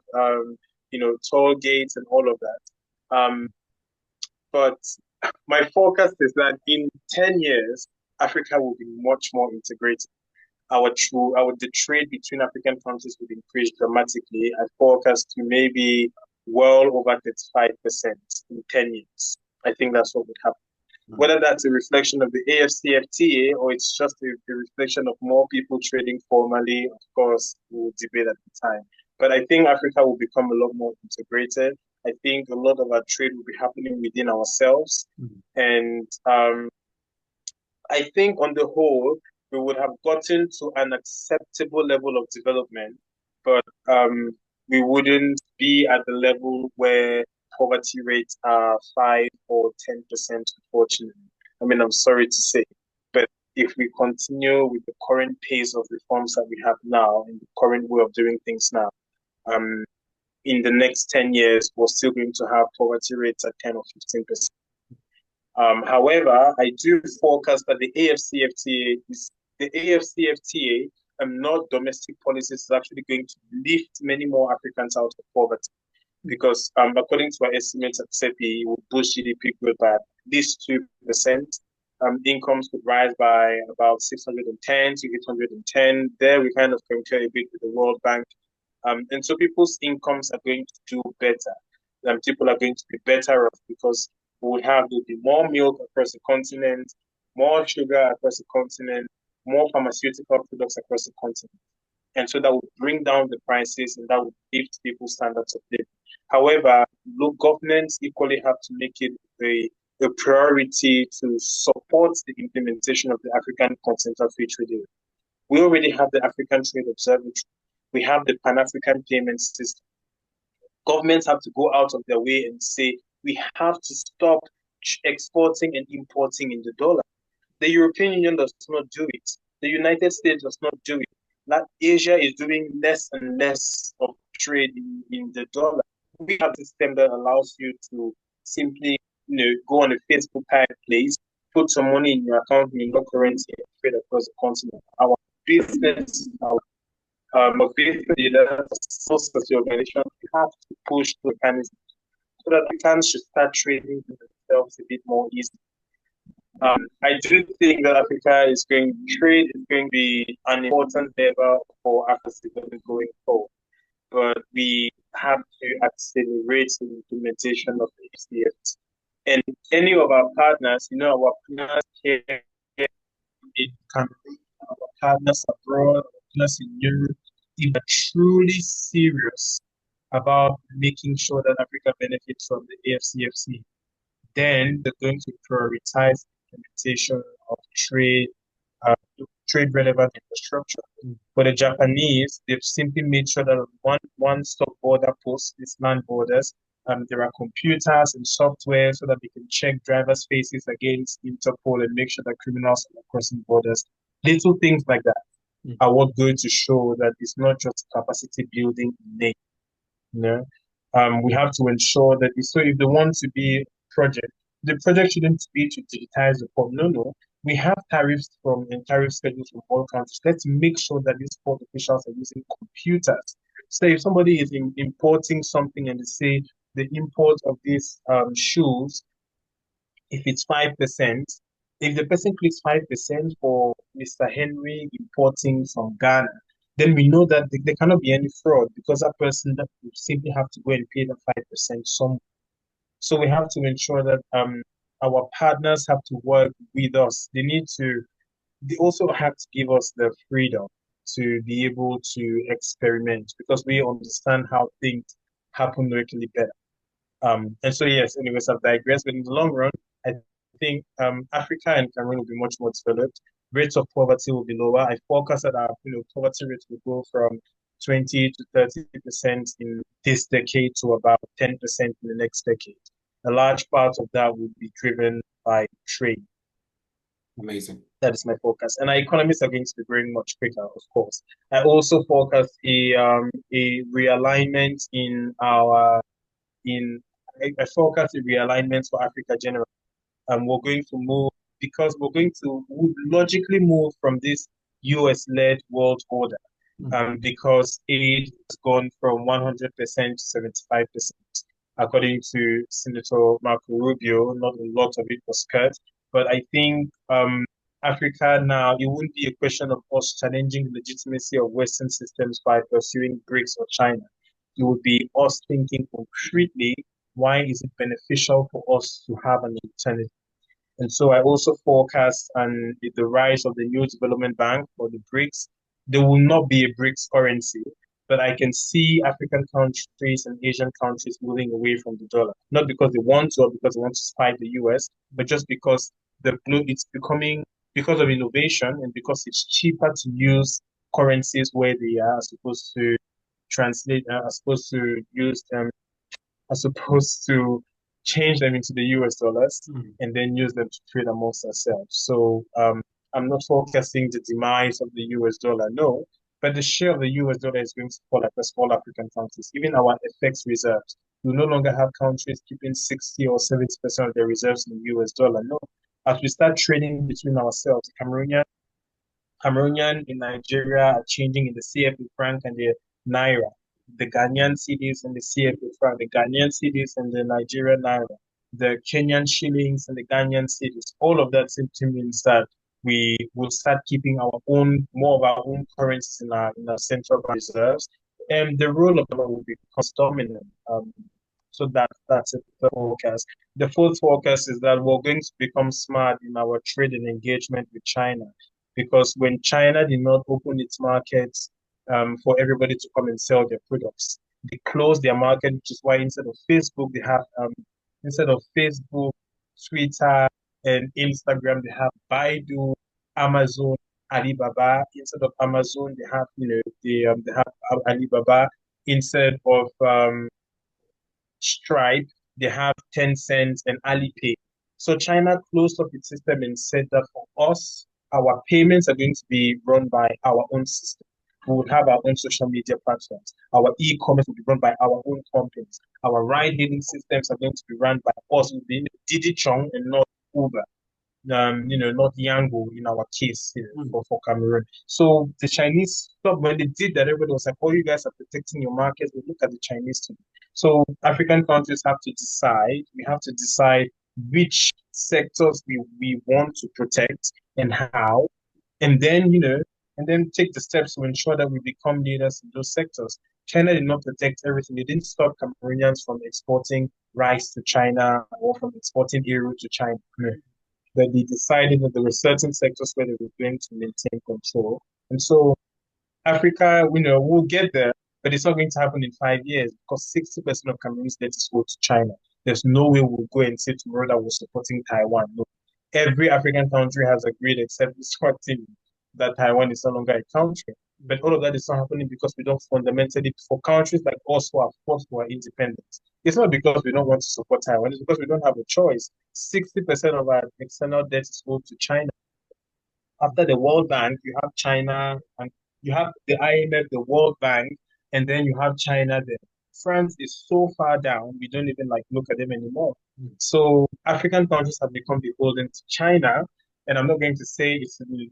toll gates and all of that. But my forecast is that in 10 years, Africa will be much more integrated. The trade between African countries would increase dramatically. I forecast to maybe well over 35% in 10 years. I think that's what would happen. Whether that's a reflection of the AFCFTA or it's just a reflection of more people trading formally, of course, we'll debate at the time. But I think Africa will become a lot more integrated. I think a lot of our trade will be happening within ourselves. And I think on the whole, we would have gotten to an acceptable level of development, but we wouldn't be at the level where poverty rates are 5 or 10%, unfortunately. I mean, I'm sorry to say, but if we continue with the current pace of reforms that we have now and the current way of doing things now, in the next 10 years, we're still going to have poverty rates at 10 or 15%. However, I do forecast that the AFCFTA not domestic policies is actually going to lift many more Africans out of poverty because according to our estimates at CEPI, it will boost GDP growth by at least 2%. Incomes could rise by about 610 to 810. There we kind of compare a bit with the World Bank. And so people's incomes are going to do better. People are going to be better off because there'll be more milk across the continent, more sugar across the continent, more pharmaceutical products across the continent. And so that would bring down the prices and that would lift people's standards of living. However, governments equally have to make it a priority to support the implementation of the African Continental Free Trade Area. We already have the African Trade Observatory. We have the Pan-African Payment System. Governments have to go out of their way and say, we have to stop exporting and importing in the dollar. The European Union does not do it. The United States does not do it. That Asia is doing less and less of trade in the dollar. We have a system that allows you to simply go on a Facebook marketplace, put some money in your account in your currency and trade across the continent. Our business, our mobility leaders, society organizations, we have to push the mechanism so that Africans should start trading themselves a bit more easily. I do think that trade is going to be an important lever for Africa's development going forward. But we have to accelerate the implementation of the AFCFTA. And any of our partners, our partners here in Cameroon, our partners abroad, our partners in Europe, if they're truly serious about making sure that Africa benefits from the AFCFTA, then they're going to prioritize the implementation of trade relevant infrastructure. For the Japanese, they've simply made sure that one stop border post, these land borders, there are computers and software so that they can check drivers' faces against Interpol and make sure that criminals are crossing borders. Little things like that are what going to show that it's not just capacity building in name. We have to ensure that if they want to be a project, the project shouldn't be to digitize the port. No. We have tariff schedules from all countries. Let's make sure that these port officials are using computers. So if somebody is importing something and they say the import of these shoes, if it's 5%, if the person clicks 5% for Mr. Henry importing from Ghana, then we know that there cannot be any fraud because that person that will simply have to go and pay the 5% somewhere. So we have to ensure that our partners have to work with us. They also have to give us the freedom to be able to experiment because we understand how things happen locally better. And so, yes, anyways, I've digressed, but in the long run, I think Africa and Cameroon will be much more developed. Rates of poverty will be lower. I forecast that our poverty rates will go from 20 to 30% in this decade to about 10% in the next decade. A large part of that will be driven by trade. Amazing. That is my forecast. And our economies are going to be growing much quicker, of course. I also forecast a realignment in I forecast a realignment for Africa generally. We're going to move because we logically move from this US-led world order. Because aid has gone from 100% to 75%, according to Senator Marco Rubio. Not a lot of it was cut, but I think Africa now, it wouldn't be a question of us challenging the legitimacy of Western systems by pursuing BRICS or China. It would be us thinking concretely, why is it beneficial for us to have an alternative? And so I also forecast the rise of the new development bank or the BRICS. There will not be a BRICS currency, but I can see African countries and Asian countries moving away from the dollar, not because they want to or because they want to spite the US, but just because it's becoming because of innovation and because it's cheaper to use currencies where they are as opposed to as opposed to use them are supposed to change them into the US dollars and then use them to trade amongst ourselves. So I'm not forecasting the demise of the US dollar, no, but the share of the US dollar is going to fall across all African countries. Even our FX reserves, we no longer have countries keeping 60 or 70% of their reserves in the US dollar. No, as we start trading between ourselves, Cameroonian in Nigeria are changing in the CFA franc and the naira. The Ghanaian cedis and the CFA franc, the Ghanaian cedis and the Nigerian naira, the Kenyan shillings and the Ghanaian cedis. All of that simply means that we will start keeping more of our own currencies in our central bank reserves, and the role of the dollar will become dominant. So that's it, the forecast. The fourth forecast is that we're going to become smart in our trade and engagement with China, because when China did not open its markets for everybody to come and sell their products, they closed their market, which is why instead of Facebook, Twitter, and Instagram, they have Baidu, Amazon, Alibaba. Instead of Amazon, they have they have Alibaba. Instead of Stripe, they have Tencent and Alipay. So China closed up its system and said that for us, our payments are going to be run by our own system. We will have our own social media platforms. Our e-commerce will be run by our own companies. Our ride-hailing systems are going to be run by us. It will be Didi Chong and not Uber. Not Yango in our case for Cameroon. So the Chinese stopped when they did that. Everybody was like, "Oh, you guys are protecting your markets." But look at the Chinese too. So African countries have to decide. We have to decide which sectors we want to protect and how, and then take the steps to ensure that we become leaders in those sectors. China did not protect everything. They didn't stop Cameroonians from exporting rice to China or from exporting euro to China. That they decided that there were certain sectors where they were going to maintain control. And so Africa, we'll get there, but it's not going to happen in 5 years because 60% of Cameroon's debt is owed to China. There's no way we'll go and say tomorrow that we're supporting Taiwan. No. Every African country has agreed, except Swatini, that Taiwan is no longer a country. But all of that is not happening because we don't fundamentally, for countries like us who have fought for our independence. It's not because we don't want to support Taiwan, it's because we don't have a choice. 60% of our external debt is owed to China. After the World Bank, you have China, and you have the IMF, the World Bank, and then you have China there. France is so far down, we don't even look at them anymore. So African countries have become beholden to China, and I'm not going to say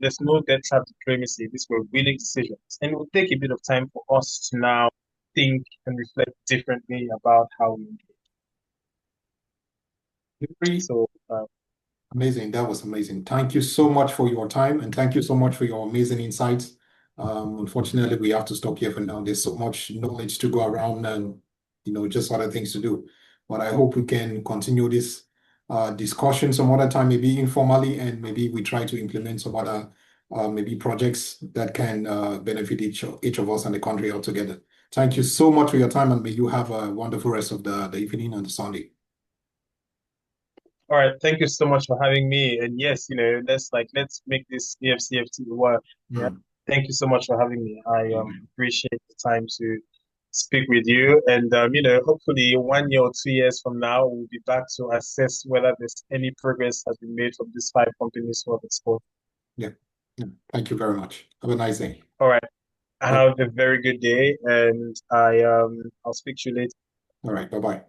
there's no debt trap diplomacy. These were willing decisions, and it will take a bit of time for us to now think and reflect differently about how we engage. So amazing. That was amazing. Thank you so much for your time, and thank you so much for your amazing insights. Unfortunately, we have to stop here for now. There's so much knowledge to go around and, just other things to do. But I hope we can continue this discussion some other time, maybe informally, and maybe we try to implement some other maybe projects that can benefit each of us and the country altogether. Thank you so much for your time, and may you have a wonderful rest of the evening and the Sunday. All right, thank you so much for having me. And yes, let's make this AFCFTA work. Yeah. Thank you so much for having me. I appreciate the time to speak with you. And hopefully 1 year or 2 years from now, we'll be back to assess whether there's any progress has been made from these 5 companies who have exported. Yeah. Thank you very much. Have a nice day. All right. Have a very good day, and I'll speak to you later. All right. Bye-bye.